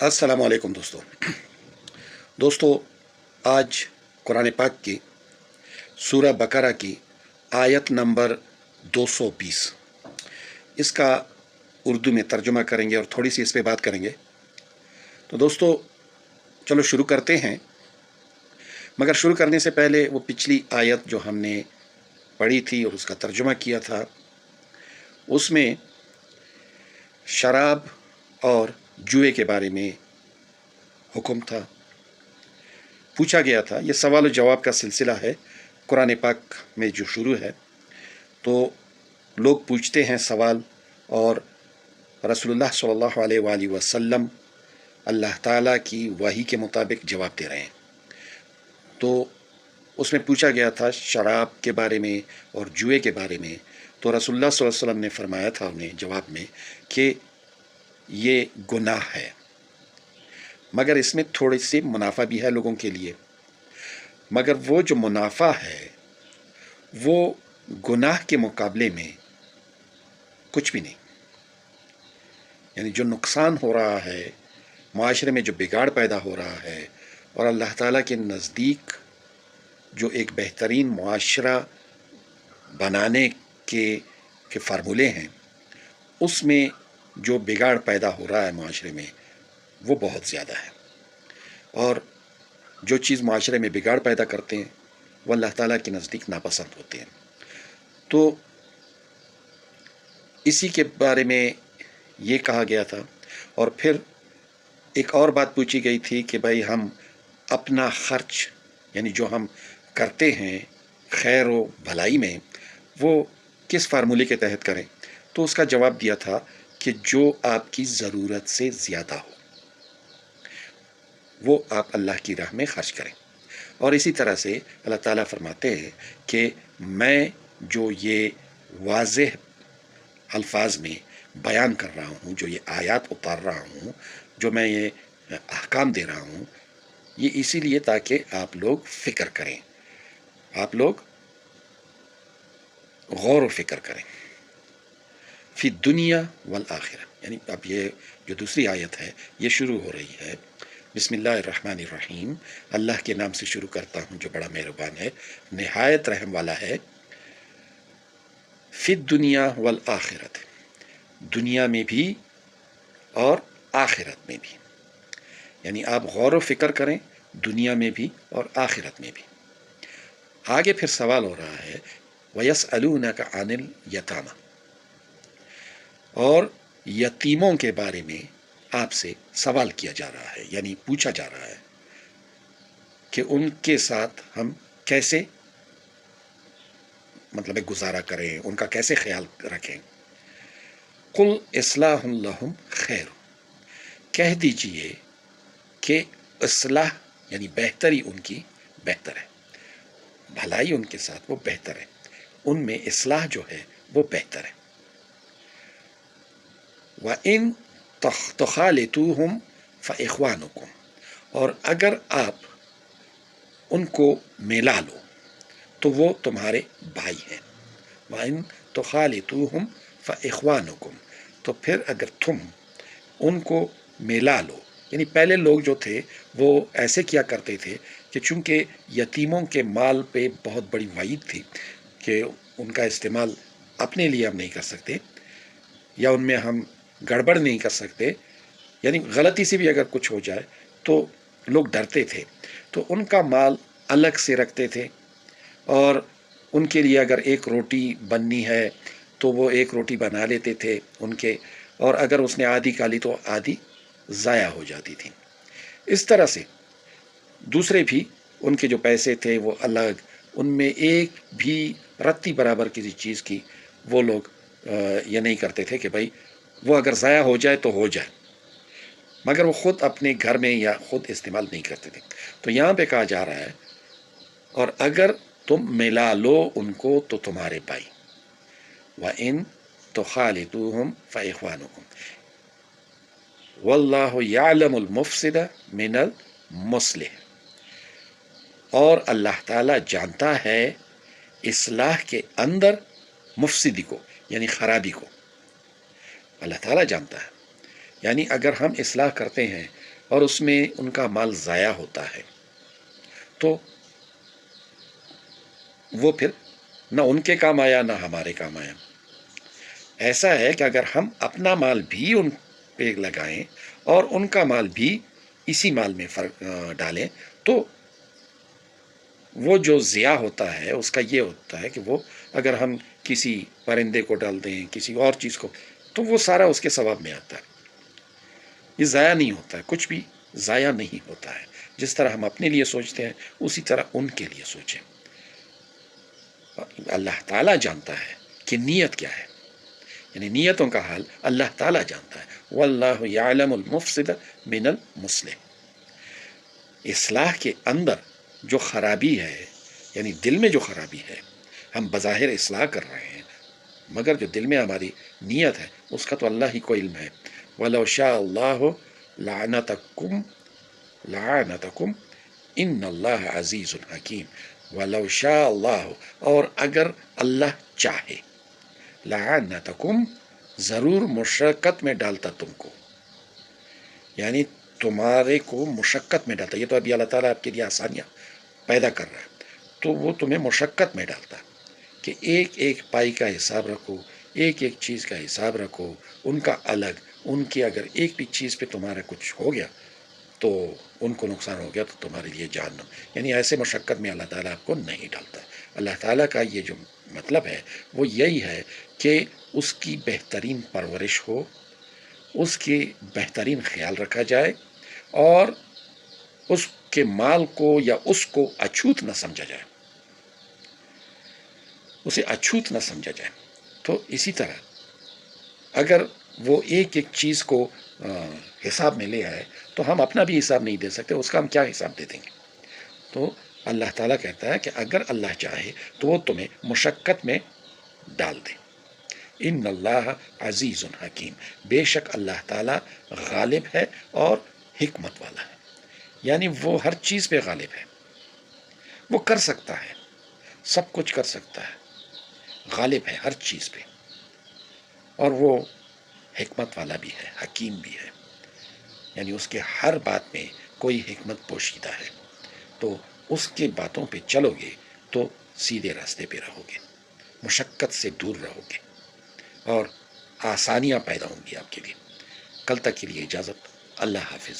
अस्सलाम वालेकुम दोस्तों आज कुरान पाक की सूरह बकरा की आयत नंबर 220 इसका उर्दू में तर्जुमा करेंगे और थोड़ी सी इस पे बात करेंगे। तो दोस्तों चलो शुरू करते हैं, मगर शुरू करने से पहले वो पिछली आयत जो हमने पढ़ी थी और उसका तर्जुमा किया था, उसमें शराब और जुए के बारे में हुक्म था। पूछा गया था, ये सवाल और जवाब का सिलसिला है कुरान पाक में जो शुरू है। तो लोग पूछते हैं सवाल और रसूलुल्लाह सल्लल्लाहु अलैहि वसल्लम अल्लाह ताला की वही के मुताबिक जवाब दे रहे हैं। तो उसमें पूछा गया था शराब के बारे में और जुए के बारे में। तो रसूलुल्लाह सल्लल्लाहु अलैहि वसल्लम ने फरमाया था उन्हें जवाब में कि ये गुनाह है, मगर इसमें थोड़ी सी मुनाफा भी है लोगों के लिए, मगर वो जो मुनाफा है वो गुनाह के मुकाबले में कुछ भी नहीं। यानी जो नुकसान हो रहा है, माशरे में जो बिगाड़ पैदा हो रहा है, और अल्लाह ताला के नज़दीक जो एक बेहतरीन मुआशरा बनाने के फार्मूले हैं, उसमें जो बिगाड़ पैदा हो रहा है माशरे में, वो बहुत ज़्यादा है। और जो चीज़ माशरे में बिगाड़ पैदा करते हैं वो अल्लाह ताला के नज़दीक नापसंद होते हैं। तो इसी के बारे में ये कहा गया था। और फिर एक और बात पूछी गई थी कि भाई हम अपना खर्च, यानी जो हम करते हैं खैर व भलाई में, वो किस फार्मूले के तहत करें। तो उसका जवाब दिया था कि जो आपकी ज़रूरत से ज़्यादा हो वो आप अल्लाह की राह में खर्च करें। और इसी तरह से अल्लाह ताला फरमाते हैं कि मैं जो ये वाज़ेह अल्फाज में बयान कर रहा हूँ, जो ये आयत उतार रहा हूँ, जो मैं ये अहकाम दे रहा हूँ, ये इसीलिए ताकि आप लोग फ़िक्र करें, आप लोग गौर व फिक्र करें फी दुनिया वल आखिरा। यानी अब ये जो दूसरी आयत है ये शुरू हो रही है, बिस्मिल्लाहिर्रहमानिर्रहीम, अल्लाह के नाम से शुरू करता हूँ जो बड़ा मेहरबान है, निहायत रहम वाला है। फी दुनिया वल आखिरत, दुनिया में भी और आखिरत में भी। यानी आप गौर व फिक्र करें दुनिया में भी और आखिरत में भी। आगे फिर सवाल हो रहा है वयसअलूनका अनिल यतामा, और यतीमों के बारे में आपसे सवाल किया जा रहा है, यानी पूछा जा रहा है कि उनके साथ हम कैसे मतलब गुजारा करें, उनका कैसे ख्याल रखें। कुल इस्लाहुन लहुम खैर, कह दीजिए कि इस्लाह यानी बेहतरी उनकी बेहतर है, भलाई उनके साथ वो बेहतर है, उनमें इस्लाह जो है वो बेहतर है। व इन तुखालितूहुम फ़इख्वानुकुम, और अगर आप उनको मिला लो तो वो तुम्हारे भाई हैं। व इन तुखालितूहुम फ़इख्वानुकुम, तो फिर अगर तुम उनको मिला लो, यानी पहले लोग जो थे वो ऐसे किया करते थे कि चूँकि यतीमों के माल पे बहुत बड़ी वईद थी कि उनका इस्तेमाल अपने लिए हम नहीं कर सकते या उनमें हम गड़बड़ नहीं कर सकते, यानी गलती से भी अगर कुछ हो जाए तो लोग डरते थे, तो उनका माल अलग से रखते थे। और उनके लिए अगर एक रोटी बननी है तो वो एक रोटी बना लेते थे उनके, और अगर उसने आधी खा ली तो आधी ज़ाया हो जाती थी। इस तरह से दूसरे भी उनके जो पैसे थे वो अलग, उनमें एक भी रत्ती बराबर किसी चीज़ की वो लोग ये नहीं करते थे कि भाई वो अगर ज़ाया हो जाए तो हो जाए, मगर वो ख़ुद अपने घर में या ख़ुद इस्तेमाल नहीं करते थे। तो यहाँ पे कहा जा रहा है और अगर तुम मिला लो उनको तो तुम्हारे भाई, व इन तुखालितूहुम फ़इख्वानुकुम वल्लाहु यअलमुल मुफ़सिद मिनल मुस्लिह, और अल्लाह ताला जानता है इस्लाह के अंदर मुफसिदी को, यानी ख़राबी को अल्लाह ताला जानता है। यानी अगर हम इस्लाह करते हैं اور اس میں ان کا مال ضائع ہوتا ہے تو وہ پھر نہ ان کے کام آیا نہ ہمارے کام آیا۔ ایسا ہے کہ اگر ہم اپنا مال بھی ان پہ لگائیں اور ان کا مال بھی اسی مال میں فرق ڈالیں تو وہ جو ضیاع ہوتا ہے اس کا یہ ہوتا ہے کہ وہ اگر ہم کسی پرندے کو ڈال دیں کسی اور چیز کو تو وہ سارا اس کے ثواب میں آتا ہے، یہ ضائع نہیں ہوتا ہے، کچھ بھی ضائع نہیں ہوتا ہے۔ جس طرح ہم اپنے لیے سوچتے ہیں اسی طرح ان کے لیے سوچیں۔ اللہ تعالیٰ جانتا ہے کہ نیت کیا ہے، یعنی نیتوں کا حال اللہ تعالیٰ جانتا ہے۔ واللہ یعلم المفسد من المصلح، اصلاح کے اندر جو خرابی ہے، یعنی دل میں جو خرابی ہے، ہم بظاہر اصلاح کر رہے ہیں مگر جو دل میں ہماری نیت ہے اس کا تو اللہ ہی کو علم ہے۔ وَلَوْ شَاءَ اللَّهُ لَعَنَتَكُمْ إِنَّ اللَّهَ عَزِيزٌ حَكِيمٌ۔ وَلَوْ شَاءَ اللَّهُ، اور اگر اللہ چاہے، لَعَنَتَكُمْ، ضرور مشقت میں ڈالتا تم کو، یعنی تمہارے کو مشقت میں ڈالتا۔ یہ تو ابھی اللہ تعالیٰ آپ کے لیے آسانیاں پیدا کر رہا ہے تو وہ تمہیں مشقت میں ڈالتا کہ ایک ایک پائی کا حساب رکھو، ایک ایک چیز کا حساب رکھو، ان کا الگ، ان کی اگر ایک بھی چیز پہ تمہارا کچھ ہو گیا تو ان کو نقصان ہو گیا تو تمہارے لیے جہنم، یعنی ایسے مشقت میں اللہ تعالیٰ آپ کو نہیں ڈالتا۔ اللہ تعالیٰ کا یہ جو مطلب ہے وہ یہی ہے کہ اس کی بہترین پرورش ہو، اس کی بہترین خیال رکھا جائے اور اس کے مال کو یا اس کو اچھوت نہ سمجھا جائے، اسے اچھوت نہ سمجھا جائے۔ تو اسی طرح اگر وہ ایک ایک چیز کو حساب میں لے آئے تو ہم اپنا بھی حساب نہیں دے سکتے، اس کا ہم کیا حساب دے دیں گے؟ تو اللہ تعالیٰ کہتا ہے کہ اگر اللہ چاہے تو وہ تمہیں مشقت میں ڈال دے۔ ان اللہ عزیز حکیم، بے شک اللہ تعالیٰ غالب ہے اور حکمت والا ہے، یعنی وہ ہر چیز پہ غالب ہے، وہ کر سکتا ہے، سب کچھ کر سکتا ہے، غالب ہے ہر چیز پہ، اور وہ حکمت والا بھی ہے، حکیم بھی ہے، یعنی اس کے ہر بات میں کوئی حکمت پوشیدہ ہے۔ تو اس کے باتوں پہ چلو گے تو سیدھے راستے پہ رہو گے، مشقت سے دور رہو گے اور آسانیاں پیدا ہوں گی آپ کے لیے۔ کل تک کے لیے اجازت، اللہ حافظ۔